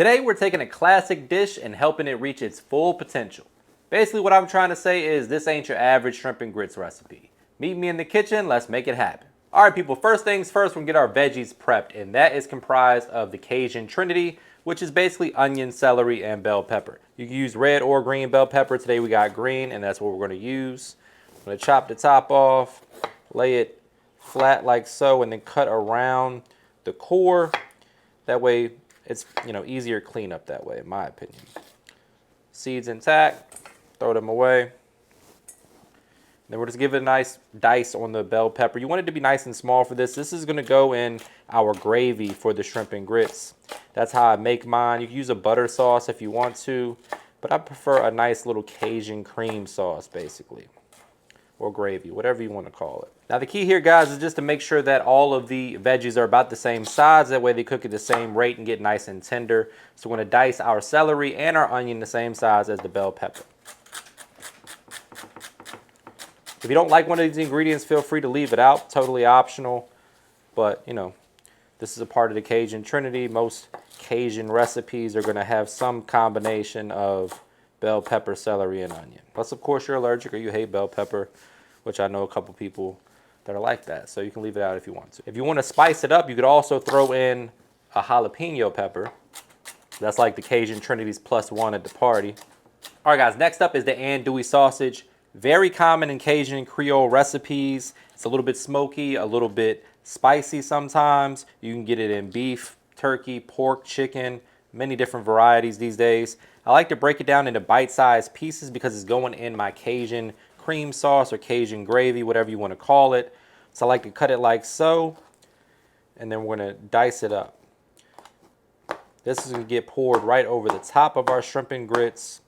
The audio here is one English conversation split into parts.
Today we're taking a classic dish and helping it reach its full potential. Basically what I'm trying to say is this ain't your average shrimp and grits recipe. Meet me in the kitchen, let's make it happen. Alright people, first things first, we're gonna get our veggies prepped, and that is comprised of the Cajun Trinity, which is basically onion, celery, and bell pepper. You can use red or green bell pepper. Today we got green, and that's what we're gonna use. I'm gonna chop the top off, lay it flat like so, and then cut around the core. That way it's, easier cleanup that way, in my opinion. Seeds intact, throw them away. Then we'll just give it a nice dice on the bell pepper. You want it to be nice and small for this. This is gonna go in our gravy for the shrimp and grits. That's how I make mine. You can use a butter sauce if you want to, but I prefer a nice little Cajun cream sauce, basically. Or gravy, whatever you want to call it. Now the key here, guys, is just to make sure that all of the veggies are about the same size. That way they cook at the same rate and get nice and tender. So we're going to dice our celery and our onion the same size as the bell pepper. If you don't like one of these ingredients, feel free to leave it out. Totally optional. But, this is a part of the Cajun Trinity. Most Cajun recipes are going to have some combination of bell pepper, celery, and onion. Plus, of course, you're allergic or you hate bell pepper, which I know a couple people that are like that. So you can leave it out if you want to. If you want to spice it up, you could also throw in a jalapeno pepper. That's like the Cajun Trinity's +1 at the party. All right, guys, next up is the Andouille sausage. Very common in Cajun and Creole recipes. It's a little bit smoky, a little bit spicy sometimes. You can get it in beef, turkey, pork, chicken, many different varieties these days. I like to break it down into bite-sized pieces because it's going in my Cajun cream sauce or Cajun gravy, whatever you want to call it. So I like to cut it like so, and then we're going to dice it up. This is going to get poured right over the top of our shrimp and grits,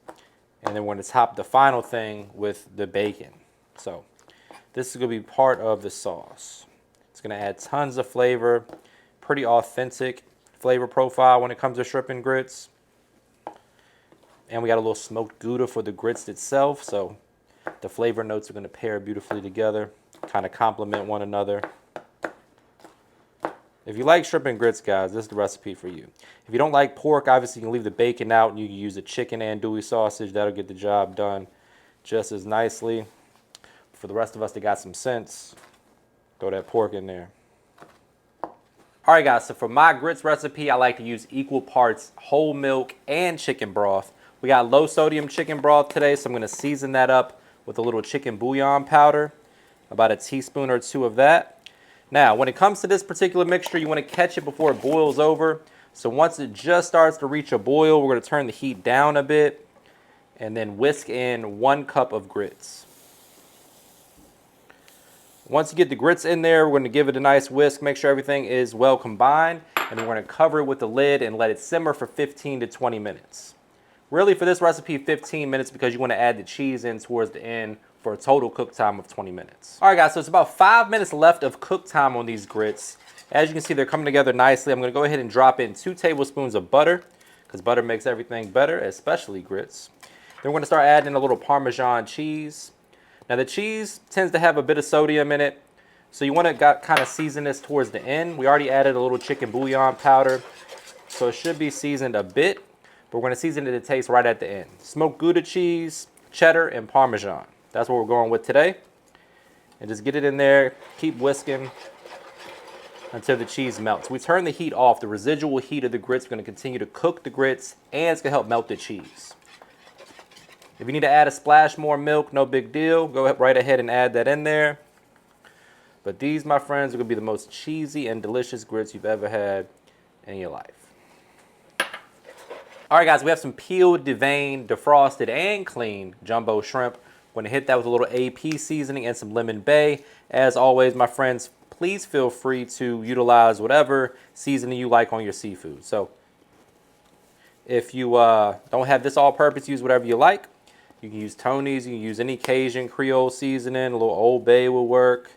and then we're going to top the final thing with the bacon. So this is going to be part of the sauce. It's going to add tons of flavor, pretty authentic flavor profile when it comes to shrimp and grits. And we got a little smoked Gouda for the grits itself, so the flavor notes are going to pair beautifully together, kind of complement one another. If you like shrimp and grits, guys, this is the recipe for you. If you don't like pork, obviously you can leave the bacon out and you can use a chicken andouille sausage. That'll get the job done just as nicely. For the rest of us that got some sense, throw that pork in there. All right, guys, so for my grits recipe, I like to use equal parts whole milk and chicken broth. We got low sodium chicken broth today, so I'm going to season that up with a little chicken bouillon powder, about a teaspoon or two of that. Now, when it comes to this particular mixture, you want to catch it before it boils over. So once it just starts to reach a boil, we're going to turn the heat down a bit and then whisk in 1 cup of grits. Once you get the grits in there, we're going to give it a nice whisk, make sure everything is well combined, and then we're going to cover it with the lid and let it simmer for 15 to 20 minutes. Really, for this recipe, 15 minutes because you want to add the cheese in towards the end for a total cook time of 20 minutes. All right, guys, so it's about 5 minutes left of cook time on these grits. As you can see, they're coming together nicely. I'm going to go ahead and drop in 2 tablespoons of butter because butter makes everything better, especially grits. Then we're going to start adding a little Parmesan cheese. Now, the cheese tends to have a bit of sodium in it, so you want to kind of season this towards the end. We already added a little chicken bouillon powder, so it should be seasoned a bit. But we're going to season it to taste right at the end. Smoked Gouda cheese, cheddar, and Parmesan. That's what we're going with today. And just get it in there, keep whisking until the cheese melts. We turn the heat off. The residual heat of the grits is going to continue to cook the grits, and it's going to help melt the cheese. If you need to add a splash more milk, no big deal. Go right ahead and add that in there. But these, my friends, are going to be the most cheesy and delicious grits you've ever had in your life. All right, guys, we have some peeled, deveined, defrosted, and cleaned jumbo shrimp. We're going to hit that with a little AP seasoning and some lemon bay. As always, my friends, please feel free to utilize whatever seasoning you like on your seafood. So if you don't have this all-purpose, use whatever you like. You can use Tony's, you can use any Cajun Creole seasoning, a little Old Bay will work.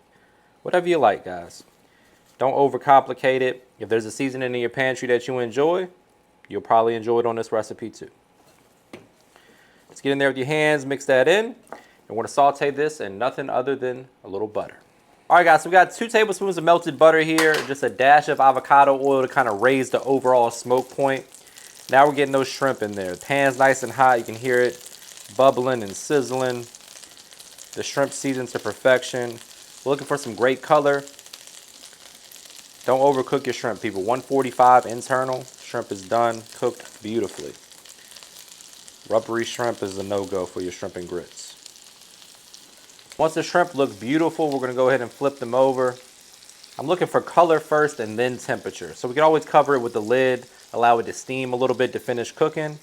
Whatever you like, guys. Don't overcomplicate it. If there's a seasoning in your pantry that you enjoy, you'll probably enjoy it on this recipe too. Let's get in there with your hands, mix that in. And we're going to saute this in nothing other than a little butter. All right, guys, so we got 2 tablespoons of melted butter here, just a dash of avocado oil to kind of raise the overall smoke point. Now we're getting those shrimp in there. The pan's nice and hot. You can hear it bubbling and sizzling. The shrimp seasoned to perfection. We're looking for some great color. Don't overcook your shrimp, people. 145 internal. Shrimp is done, cooked beautifully. Rubbery shrimp is a no-go for your shrimp and grits. Once the shrimp look beautiful, we're going to go ahead and flip them over. I'm looking for color first and then temperature. So we can always cover it with the lid, allow it to steam a little bit to finish cooking.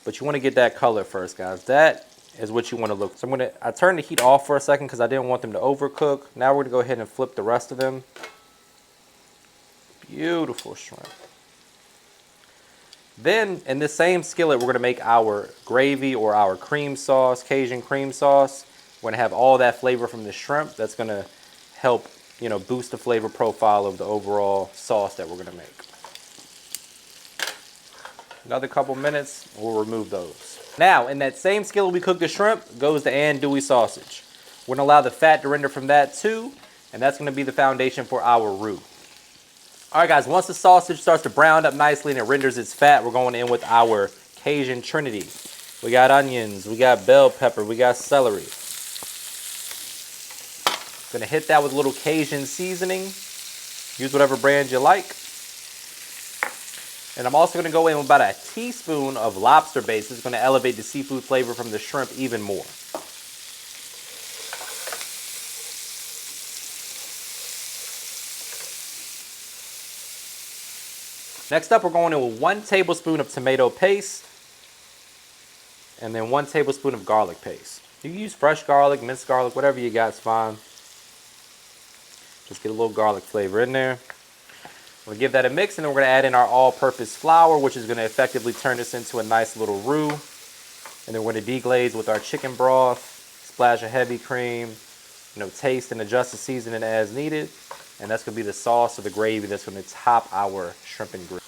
But you want to get that color first, guys. That is what you want to look. So I turned the heat off for a second because I didn't want them to overcook. Now we're going to go ahead and flip the rest of them. Beautiful shrimp. Then in this same skillet, we're going to make our gravy or our cream sauce, Cajun cream sauce. We're going to have all that flavor from the shrimp. That's going to help, boost the flavor profile of the overall sauce that we're going to make. Another couple minutes, we'll remove those. Now, in that same skillet we cooked the shrimp goes the andouille sausage. We're going to allow the fat to render from that too, and that's going to be the foundation for our roux. All right, guys, once the sausage starts to brown up nicely and it renders its fat, we're going in with our Cajun Trinity. We got onions, we got bell pepper, we got celery. Gonna hit that with a little Cajun seasoning. Use whatever brand you like. And I'm also gonna go in with about a teaspoon of Lobster Base. It's gonna elevate the seafood flavor from the shrimp even more. Next up, we're going in with 1 tablespoon of tomato paste and then 1 tablespoon of garlic paste. You can use fresh garlic, minced garlic, whatever you got is fine. Just get a little garlic flavor in there. We're gonna give that a mix, and then we're gonna add in our all-purpose flour, which is gonna effectively turn this into a nice little roux. And then we're gonna deglaze with our chicken broth, splash of heavy cream, taste and adjust the seasoning as needed. And that's gonna be the sauce or the gravy that's gonna top our shrimp and grits.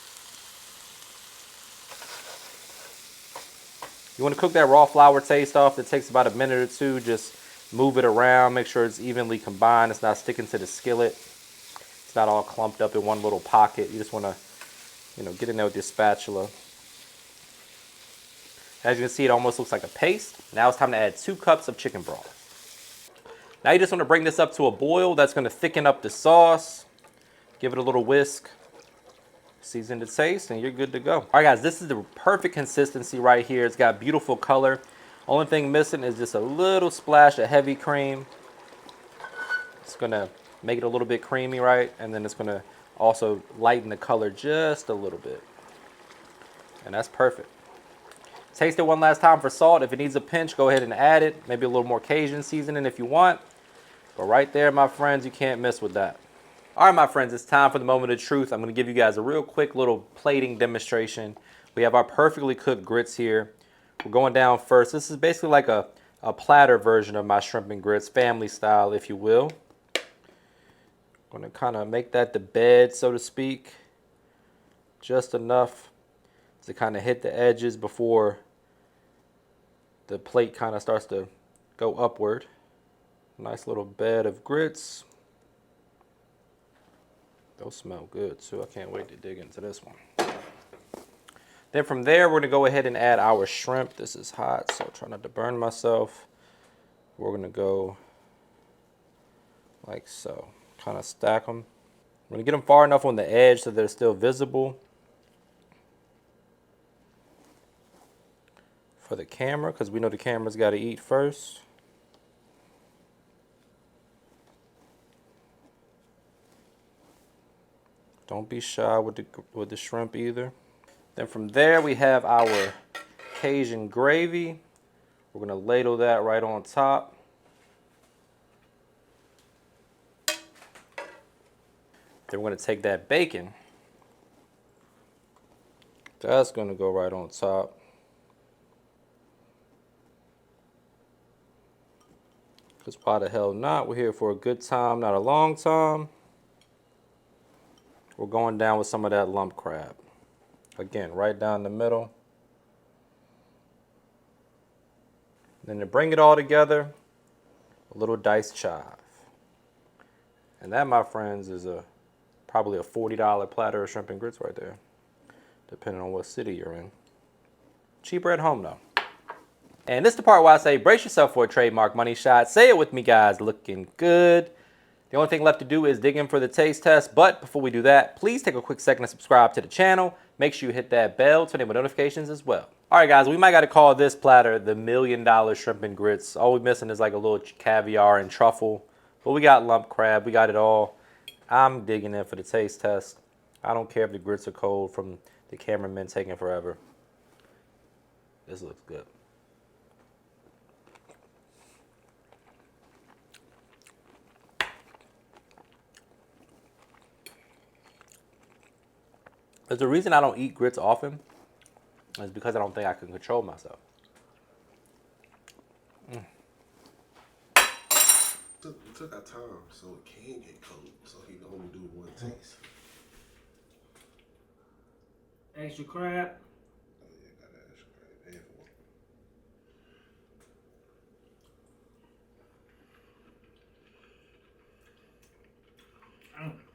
You wanna cook that raw flour taste off. It takes about a minute or two. Just move it around, make sure it's evenly combined. It's not sticking to the skillet. It's not all clumped up in one little pocket. You just wanna, get in there with your spatula. As you can see, it almost looks like a paste. Now it's time to add 2 cups of chicken broth. Now you just want to bring this up to a boil. That's going to thicken up the sauce. Give it a little whisk. Season to taste, and you're good to go. All right, guys, this is the perfect consistency right here. It's got beautiful color. Only thing missing is just a little splash of heavy cream. It's going to make it a little bit creamy, right? And then it's going to also lighten the color just a little bit. And that's perfect. Taste it one last time for salt. If it needs a pinch, go ahead and add it. Maybe a little more Cajun seasoning if you want. But right there, my friends, you can't miss with that. All right, my friends, it's time for the moment of truth. I'm going to give you guys a real quick little plating demonstration. We have our perfectly cooked grits here. We're going down first. This is basically like a platter version of my shrimp and grits, family style, if you will. I'm going to kind of make that the bed, so to speak. Just enough to kind of hit the edges before the plate kind of starts to go upward. Nice little bed of grits. Those smell good too. I can't wait to dig into this one. Then from there, we're gonna go ahead and add our shrimp. This is hot, so try not to burn myself. We're gonna go like so. Kind of stack them. I'm gonna get them far enough on the edge so they're still visible for the camera, because we know the camera's got to eat first. Don't be shy with the shrimp either. Then from there we have our Cajun gravy. We're gonna ladle that right on top. Then we're gonna take that bacon. That's gonna go right on top. Because why the hell not? We're here for a good time, not a long time. We're going down with some of that lump crab. Again, right down the middle. Then to bring it all together, a little diced chive. And that, my friends, is probably a $40 platter of shrimp and grits right there, depending on what city you're in. Cheaper at home, though. And this is the part where I say, brace yourself for a trademark money shot. Say it with me, guys. Looking good. The only thing left to do is dig in for the taste test. But before we do that, please take a quick second to subscribe to the channel. Make sure you hit that bell to enable notifications as well. All right, guys, we might got to call this platter the $1 million shrimp and grits. All we're missing is like a little caviar and truffle. But we got lump crab. We got it all. I'm digging in for the taste test. I don't care if the grits are cold from the cameraman taking forever. This looks good. There's the reason I don't eat grits often is because I don't think I can control myself. We took our time so it can get cold, so he can only do one taste. Extra crab. Oh yeah, got that extra crab. And for